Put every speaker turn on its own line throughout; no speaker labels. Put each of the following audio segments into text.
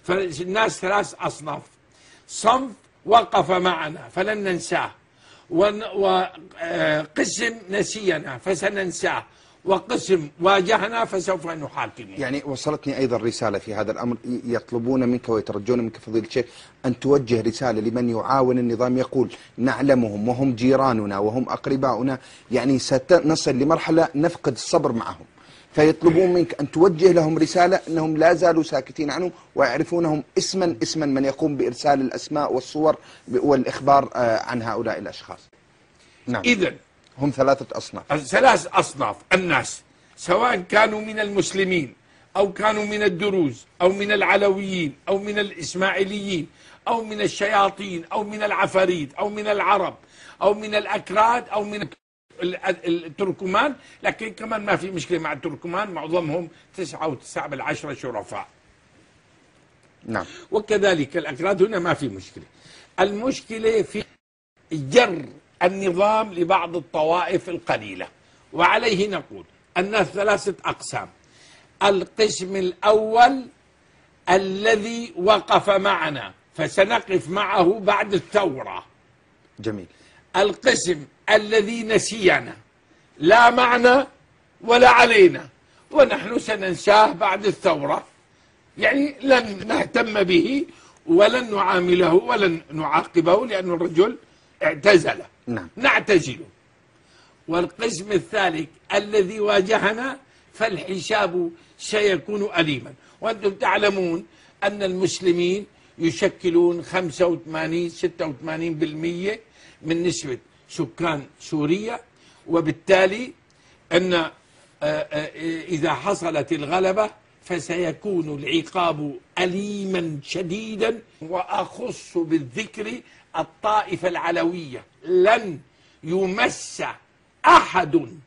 فالناس ثلاث أصناف: صنف وقف معنا فلن ننساه، وقسم نسينا فسننساه، وقسم واجهنا فسوف نحاكمه.
يعني وصلتني أيضا رسالة في هذا الأمر، يطلبون منك ويترجون منك فضيلة الشيخ أن توجه رسالة لمن يعاون النظام، يقول نعلمهم وهم جيراننا وهم أقرباؤنا، يعني سنصل لمرحلة نفقد الصبر معهم، فيطلبون منك أن توجه لهم رسالة أنهم لا زالوا ساكتين عنهم ويعرفونهم اسما من يقوم بإرسال الأسماء والصور والإخبار عن هؤلاء الأشخاص. نعم.
إذن
هم ثلاثة أصناف.
ثلاث أصناف الناس، سواء كانوا من المسلمين أو كانوا من الدروز أو من العلويين أو من الإسماعيليين أو من الشياطين أو من العفاريت أو من العرب أو من الأكراد أو من التركمان. لكن كمان ما في مشكلة مع التركمان، معظمهم 9.9 شرفاء.
نعم.
وكذلك الأكراد هنا ما في مشكلة. المشكلة في جر النظام لبعض الطوائف القليلة، وعليه نقول أن ثلاثة أقسام: القسم الأول الذي وقف معنا فسنقف معه بعد الثورة.
جميل.
القسم الذي نسينا لا معنا ولا علينا ونحن سننساه بعد الثورة، يعني لن نهتم به ولن نعامله ولن نعاقبه لأن الرجل اعتزل.
نعم.
نعتزله. والقسم الثالث الذي واجهنا فالحساب سيكون أليما. وأنتم تعلمون أن المسلمين يشكلون 85-86% من نسبة سكان سوريا، وبالتالي أن إذا حصلت الغلبة فسيكون العقاب أليما شديدا. وأخص بالذكر الطائفة العلوية، لن يمس أحد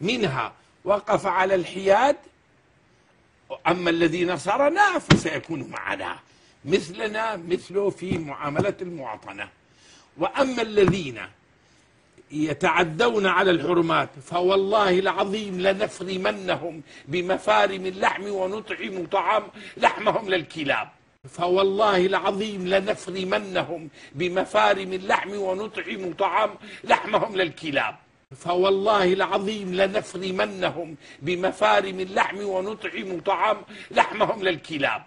منها وقف على الحياد. أما الذي نصرنا فسيكون معنا مثلنا مثله في معاملة المواطنة. وأما الذين يتعدون على الحرمات فوالله العظيم لنفرمنهم بمفارم اللحم ونطعم طعام لحمهم للكلاب. فوالله العظيم لنفرمنهم بمفارم اللحم ونطعم طعام لحمهم للكلاب. فوالله العظيم لنفرمنهم بمفارم اللحم ونطعم طعام لحمهم للكلاب.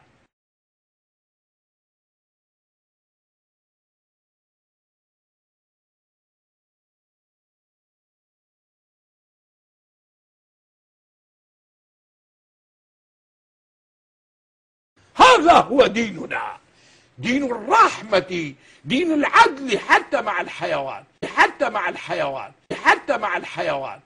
هذا هو ديننا، دين الرحمة، دين العدل حتى مع الحيوان، حتى مع الحيوان، حتى مع الحيوان.